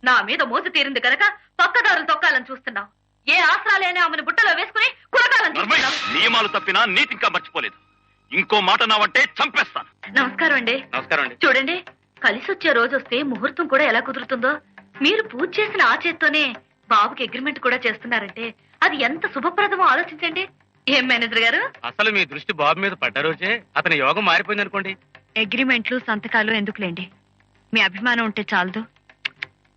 నా మీద మోజు తీరింది కనుక పక్కదారులు తొక్కాలని చూస్తున్నావు. ఏ ఆసరాలేనే ఆమెను బుట్టలో వేసుకుని కులకాలని నియమాలు తప్పినా నీతి ఇంకా మర్చిపోలేదు. ఇంకో మాట నావంటే చంపేస్తాను. నమస్కారం అండి. నమస్కారం అండి. చూడండి, కలిసి వచ్చే రోజు వస్తే ముహూర్తం కూడా ఎలా కుదురుతుందో. మీరు పూజ చేసిన ఆ చేత్తోనే బాబుకి అగ్రిమెంట్ కూడా చేస్తున్నారంటే అది ఎంత శుభప్రదమో ఆలోచించండి. ఏం మేనేజర్ గారు? అసలు మీ దృష్టి బాబు మీద పడ్డ రోజే అతని యోగం మారిపోయింది అనుకోండి. అగ్రిమెంట్లు సంతకాలు ఎందుకులేండి, మీ అభిమానం ఉంటే చాలదు.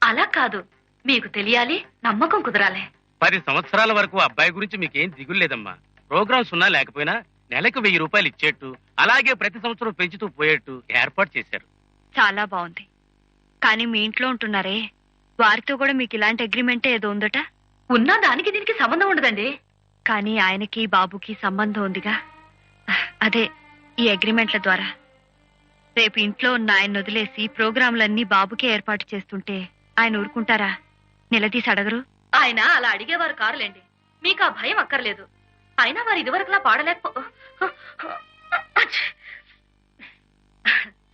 అలా కాదు, మీకు తెలియాలి, నమ్మకం కుదరాలి. 10 సంవత్సరాల వరకు అబ్బాయి గురించి మీకేం దిగులు లేదమ్మా. ప్రోగ్రామ్స్ ఉన్నా లేకపోయినా నెలకు 1000 రూపాయలు ఇచ్చేట్టు, అలాగే ప్రతి సంవత్సరం పెంచుతూ పోయేట్టు ఏర్పాటు చేశారు. చాలా బాగుంది. కానీ మీ ఇంట్లో ఉంటున్నారే, వారితో కూడా మీకు ఇలాంటి అగ్రిమెంటే ఏదో ఉందట. ఉన్నా దానికి దీనికి సంబంధం ఉండదండి. కానీ ఆయనకి బాబుకి సంబంధం ఉందిగా, అదే ఈ అగ్రిమెంట్ల ద్వారా. రేపు ఇంట్లో ఉన్న ఆయన వదిలేసి ప్రోగ్రాంలన్నీ బాబుకే ఏర్పాటు చేస్తుంటే ఆయన ఊరుకుంటారా? నిలదీసి అడగరు. ఆయన అలా అడిగేవారు కారులేండి, మీకు ఆ భయం అక్కర్లేదు. అయినా వారు ఇదివరకులా పాడలేకపో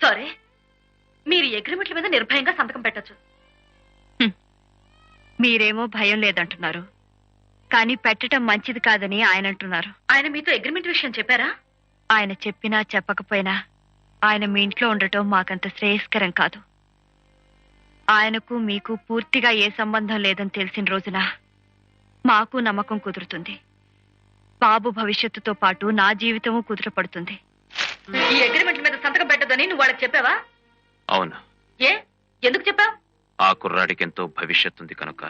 సారీ, మీరు అగ్రిమెంట్ల మీద నిర్భయంగా సంతకం పెట్టచ్చు. మీరేమో భయం లేదంటున్నారు, కానీ పెట్టడం మంచిది కాదని ఆయన అంటున్నారు. ఆయన మీతో అగ్రిమెంట్ విషయం చెప్పారా? ఆయన చెప్పినా చెప్పకపోయినా ఆయన మీ ఇంట్లో ఉండటం మాకంత శ్రేయస్కరం కాదు. ఆయనకు మీకు పూర్తిగా ఏ సంబంధం లేదని తెలిసిన రోజున మాకు నమ్మకం కుదురుతుంది. బాబు భవిష్యత్తుతో పాటు నా జీవితము కుదురపడుతుంది. ఈ అగ్రిమెంట్ మీద సంతకం పెట్టదని నువ్వు వాళ్ళకి చెప్పావా? అవును. ఏ, ఎందుకు చెప్పావు? ఆ కుర్రాడికి ఎంతో భవిష్యత్తు ఉంది కనుక,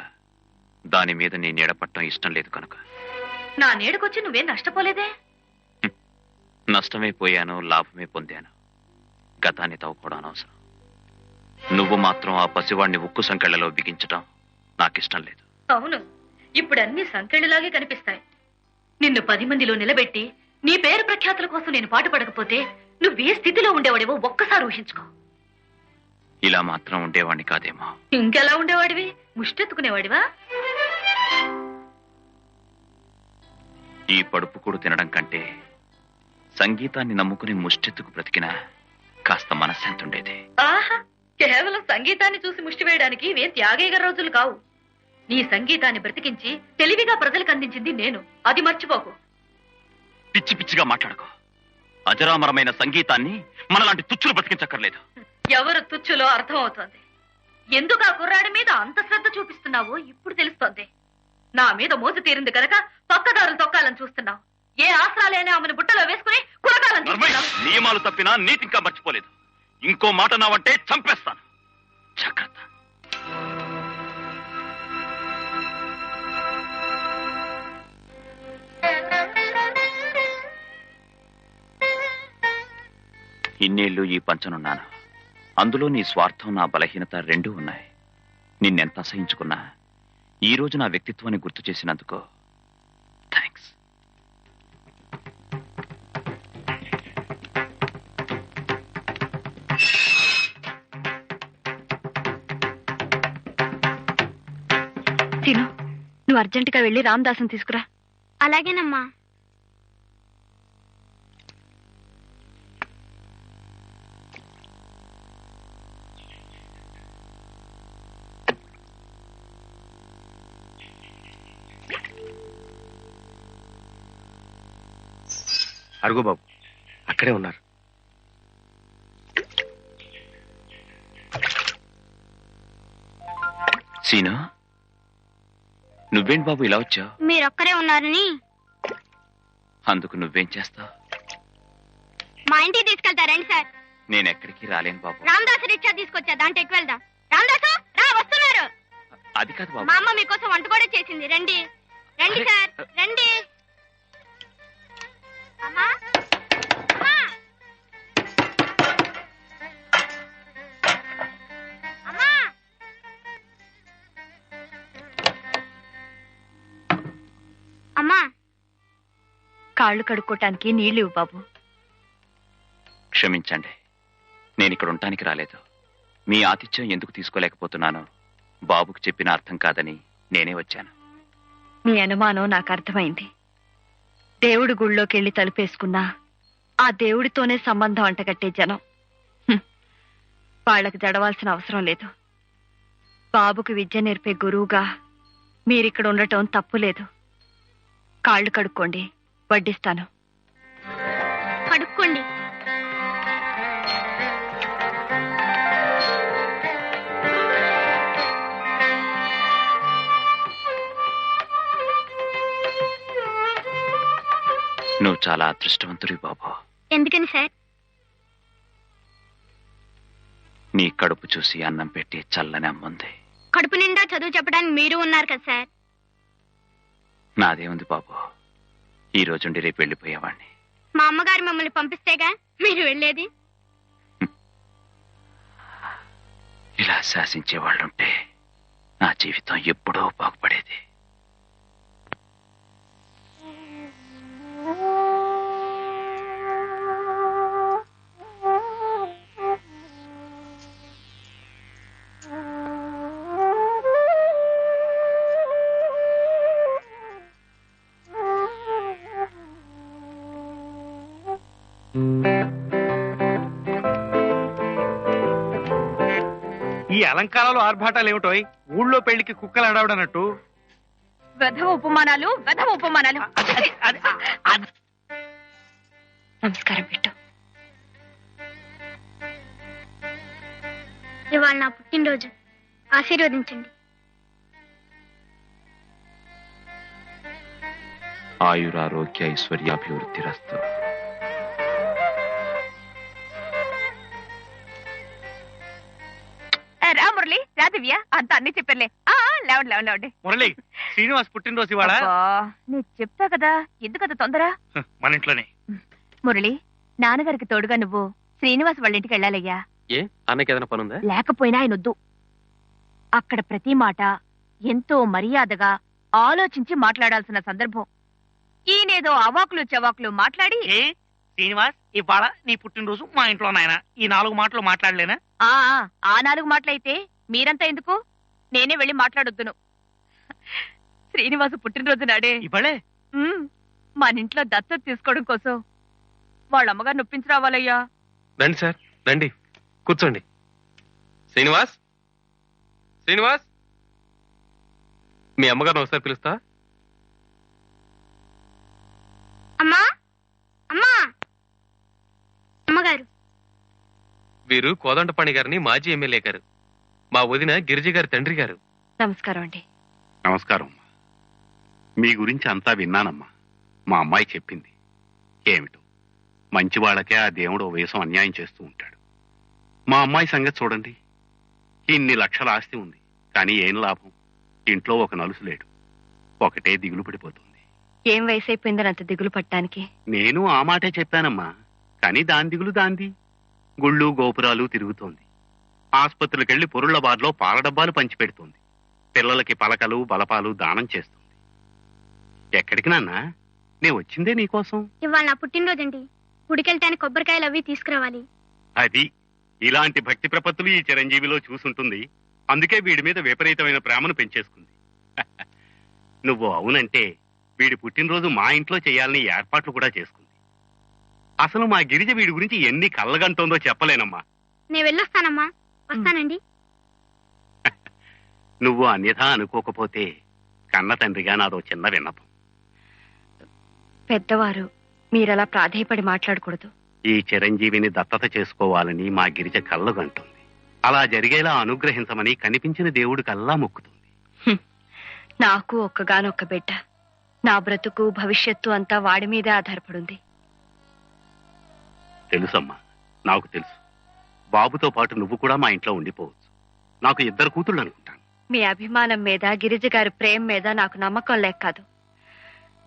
దాని మీద నీ నీడ పట్టడం ఇష్టం లేదు కనుక. నా నీడకొచ్చి నువ్వేం నష్టపోలేదే. నష్టమే పోయాను, లాభమే పొందాను. గతాన్ని తవ్వుకోవడం అనవసరం. నువ్వు మాత్రం ఆ పసివాడిని ఉక్కు సంకెళ్లలో బిగించటం నాకిష్టం లేదు. అవును, ఇప్పుడు అన్ని సంకెళ్ళలాగే కనిపిస్తాయి. నిన్ను 10 మందిలో నిలబెట్టి నీ పేరు ప్రఖ్యాతుల కోసం నేను పాటుపడకపోతే నువ్వే స్థితిలో ఉండేవాడివో ఒక్కసారి ఊహించుకో. ఇలా మాత్రం ఉండేవాడిని కాదేమో. ఇంకెలా ఉండేవాడివి? ముష్టెత్తుకునేవాడివా? ఈ పడుపు కూడా తినడం కంటే సంగీతాన్ని నమ్ముకుని ముష్టెత్తుకు బ్రతికినా కాస్త మనశ్శాంతి ఉండేది. ఆహా, కేవలం సంగీతాన్ని చూసి ముష్టి వేయడానికి ఇవేం త్యాగేగర రోజులు కావు. నీ సంగీతాన్ని బ్రతికించి తెలివిగా ప్రజలకు అందించింది నేను, అది మర్చిపోకు. పిచ్చి పిచ్చిగా మాట్లాడుకో. అజరామరమైన సంగీతాన్ని మనలాంటి తుచ్చులు బ్రతికించక్కర్లేదు. ఎవరు తుచ్చులో అర్థం అవుతోంది. ఎందుకు ఆ కుర్రాడి మీద అంత శ్రద్ధ చూపిస్తున్నావో ఇప్పుడు తెలుస్తోంది. నా మీద మోజు తీరింది కనుక పక్కదారులు తొక్కాలని చూస్తున్నావు. ఏ ఆసరాలేనే ఆమెను బుట్టలో వేసుకుని కులకాలని చూస్తున్నావు. నియమాలు తప్పినా నీతి ఇంకా మర్చిపోలేదు. ఇంకో మాట నావంటే చంపేస్తాను. జాగ్రత్త. ఇన్నేళ్లు ఈ పంచనున్నాను. అందులో నీ స్వార్థం, నా బలహీనత రెండూ ఉన్నాయి. నిన్నెంత అసహించుకున్నా ఈ రోజు నా వ్యక్తిత్వాన్ని గుర్తు చేసినందుకు థ్యాంక్స్. తిను, నువ్వు అర్జెంటుగా వెళ్ళి రామదాసుని తీసుకురా. అలాగేనమ్మా. అరుగు బాబు, అక్కడే ఉన్నారు. సీనా, నువ్వేంటి బాబు ఇలా వచ్చావు? మీరొక్కరే ఉన్నారని. అందుకు నువ్వేం చేస్తావు? మా ఇంటికి తీసుకెళ్తారండి సార్. నేను ఎక్కడికి రాలేను బాబు. రామదాసు రిక్షా తీసుకొచ్చా, దాంట్లో ఎక్కువ వెళ్దాం. రామదాసు రా, వస్తున్నారు. అది కాదు బాబు. మా అమ్మ మీకోసం వంట కూడా చేసింది. రండి రండి సార్, రండి. అమ్మా, అమ్మా, అమ్మా. అమ్మా, కాళ్ళు కడుక్కోటానికి నీళ్లు ఇవ్వు బాబు. క్షమించండి, నేను ఇక్కడ ఉండటానికి రాలేదు. మీ ఆతిథ్యం ఎందుకు తీసుకోలేకపోతున్నానో బాబుకు చెప్పిన అర్థం కాదని నేనే వచ్చాను. మీ అనుమానం నాకు అర్థమైంది. దేవుడి గుళ్ళోకి వెళ్ళి తలుపేసుకున్నా ఆ దేవుడితోనే సంబంధం అంటగట్టే జనం. వాళ్ళకి జడవాల్సిన అవసరం లేదు. బాబుకి విద్య నేర్పే గురువుగా మీరిక్కడ ఉండటం తప్పులేదు. కాళ్ళు కడుక్కోండి, వడ్డిస్తాను. కడుక్కోండి. నువ్వు చాలా అదృష్టవంతుడి బాబు. ఎందుకని సార్? నీ కడుపు చూసి అన్నం పెట్టి చల్లని అమ్ముంది. కడుపు నిండా చదువు చెప్పడానికి మీరు ఉన్నారు కదా సార్. నాదేముంది బాబు, ఈ రోజుండి రేపు వెళ్ళిపోయేవాణ్ణి. మా అమ్మగారు మమ్మల్ని పంపిస్తేగా మీరు వెళ్ళేది. ఇలా శాసించే వాళ్ళుంటే నా జీవితం ఎప్పుడో బాగుపడేది. ఈ అలంకారాలు ఆర్భాటాలు ఏమిటో? ఊళ్ళో పెళ్లికి కుక్కలు అడవడన్నట్టు. వెధవ ఉపమానాలు, వెధవ ఉపమానాలు. నమస్కారం పెట్టు. ఇవాళ నా పుట్టినరోజు, ఆశీర్వదించండి. ఆయురారోగ్య ఐశ్వర్యాభివృద్ధి రస్తు. రా మురళి, రా దివ్య, అంత అన్ని చెప్పలే. లేవండి లేవండి లేవండి. మురళి, శ్రీనివాస్ పుట్టినరోజు ఇవాళ. నేను చెప్తా కదా, ఎందుకంత తొందర? మన ఇంట్లోనే. మురళి, నాన్నగారికి తోడుగా నువ్వు శ్రీనివాస్ వాళ్ళ ఇంటికి వెళ్ళాలయ్యా. ఏ అన్నకి ఏదైనా పనుందా? లేకపోయినా ఆయన వద్దు. అక్కడ ప్రతి మాట ఎంతో మర్యాదగా ఆలోచించి మాట్లాడాల్సిన సందర్భం. ఈయనేదో అవాకులు చవాకులు మాట్లాడి. ఏ శ్రీనివాస్, ఇవాళ నీ పుట్టినరోజు, మా ఇంట్లో నాయన, ఈ 4 మాటలు మాట్లాడలేనా? ఆ 4 మాటలైతే మీరంతా ఎందుకు? నేనే వెళ్ళి మాట్లాడొద్దును. శ్రీనివాసు పుట్టినరోజు నాడే ఇవాళే మన ఇంట్లో దత్తత తీసుకోవడం కోసం వాళ్ళ అమ్మగారు నొప్పించి రావాలయ్యా. రండి సార్, రండి, కూర్చోండి. శ్రీనివాస్, శ్రీనివాస్, మీ అమ్మగారిని ఒకసారి పిలుస్తా. అమ్మా, అమ్మా. అమ్మగారు, వీరు కోదండపాణి గారిని మాజీ ఎమ్మెల్యే గారు, మా వదిన గిరిజ గారి తండ్రి గారు. నమస్కారం అండి. నమస్కారం. మీ గురించి అంతా విన్నానమ్మా. మా అమ్మాయి చెప్పింది. ఏమిటో మంచి వాళ్ళకే ఆ దేవుడు ఓ వేసం అన్యాయం చేస్తూ ఉంటాడు. మా అమ్మాయి సంగతి చూడండి. ఇన్ని లక్షల ఆస్తి ఉంది, కానీ ఏం లాభం? ఇంట్లో ఒక నలుసు లేడు. ఒకటే దిగులు పడిపోతుంది. ఏం వయసు అయిపోయిందని అంత దిగులు పట్టడానికి? నేను ఆ మాటే చెప్పానమ్మా, కానీ దాని దిగులు దాంది. గుళ్ళు గోపురాలు తిరుగుతోంది. ఆసుపత్రులకెళ్లి పొరుళ్ల బార్లో పాల డబ్బాలు పంచిపెడుతోంది. పిల్లలకి పలకలు బలపాలు దానం చేస్తుంది. ఎక్కడికి నాన్నా? నే వచ్చిందే నీకోసం. ఇవాళ నా పుట్టినరోజండి. గుడికెళ్తానికి కొబ్బరికాయలు అవి తీసుకురావాలి. అది ఇలాంటి భక్తి ప్రపత్తులు ఈ చిరంజీవిలో చూసుంటుంది. అందుకే వీడి మీద విపరీతమైన ప్రేమను పెంచేసుకుంది. నువ్వు అవునంటే వీడి పుట్టినరోజు మా ఇంట్లో చేయాలని ఏర్పాట్లు కూడా చేసుకుంది. అసలు మా గిరిజ వీడి గురించి ఎన్ని కళ్ళగంటోందో చెప్పలేనమ్మా. నేను వెళ్ళొస్తానమ్మా. వస్తానండి. నువ్వు అన్యథా అనుకోకపోతే కన్న తండ్రిగా నాదో చిన్న విన్నపం. పెద్దవారు, మీరలా ప్రాధేయపడి మాట్లాడకూడదు. ఈ చిరంజీవిని దత్తత చేసుకోవాలని మా గిరిజ కళ్ళగంటుంది. అలా జరిగేలా అనుగ్రహించమని కనిపించిన దేవుడికల్లా మొక్కుతుంది. నాకు ఒక్కగానొక్క బిడ్డ. నా బ్రతుకు భవిష్యత్తు అంతా వాడి మీదే ఆధారపడుంది. తెలుసమ్మా, నాకు తెలుసు. బాబుతో పాటు నువ్వు కూడా మా ఇంట్లో ఉండిపోవచ్చు. నాకు 2 కూతుళ్ళు అనుకుంటాను. మీ అభిమానం మీద, గిరిజ గారి ప్రేమ మీద నాకు నమ్మకం లేక కాదు.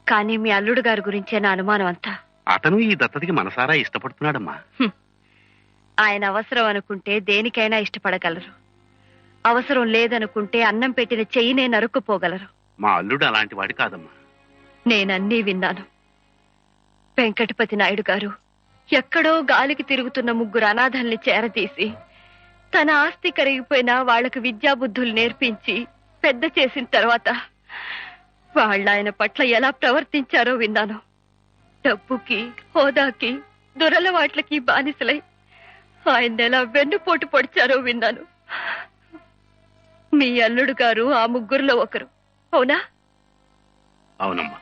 కానీ మీ అల్లుడు గారి గురించే నా అనుమానం అంతా. అతను ఈ దత్తతకి మనసారా ఇష్టపడుతున్నాడమ్మా. ఆయన అవసరం అనుకుంటే దేనికైనా ఇష్టపడగలరు. అవసరం లేదనుకుంటే అన్నం పెట్టిన చెయ్యినే నరుక్కుపోగలరు. మా అల్లుడు అలాంటి వాడి కాదమ్మా. నేనన్నీ విన్నాను. వెంకటపతి నాయుడు గారు ఎక్కడో గాలికి తిరుగుతున్న 3 అనాథల్ని చేరదీసి తన ఆస్తి కరిగిపోయినా వాళ్లకు విద్యాబుద్ధులు నేర్పించి పెద్ద చేసిన తర్వాత వాళ్ళాయన పట్ల ఎలా ప్రవర్తించారో విన్నాను. డబ్బుకి, హోదాకి, దురలవాట్లకి బానిసలై ఆయన ఎలా వెన్నుపోటు పొడిచారో విన్నాను. మీ అల్లుడు గారు ఆ ముగ్గురులో ఒకరు, అవునా? అవునమ్మా.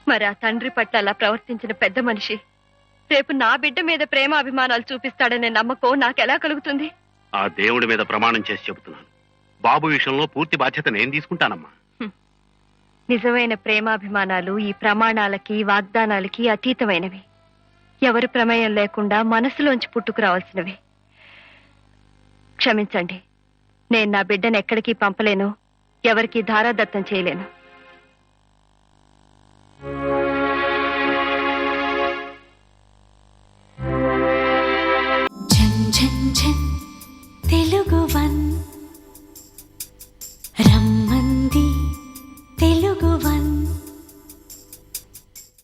మరి ఆ తండ్రి పట్ల అలా ప్రవర్తించిన పెద్ద మనిషి రేపు నా బిడ్డ మీద ప్రేమ అభిమానాలు చూపిస్తాడనే నమ్మకం నాకెలా కలుగుతుంది? ఆ దేవుడి మీద ప్రమాణం చేసి చెబుతున్నాను, బాబు విషయంలో పూర్తి బాధ్యత నేను తీసుకుంటానమ్మా. నిజమైన ప్రేమాభిమానాలు ఈ ప్రమాణాలకి వాగ్దానాలకి అతీతమైనవి. ఎవరి ప్రమేయం లేకుండా మనసులోంచి పుట్టుకురావాల్సినవి. క్షమించండి, నేను నా బిడ్డను ఎక్కడికి పంపలేను, ఎవరికి ధారాదత్తం చేయలేను.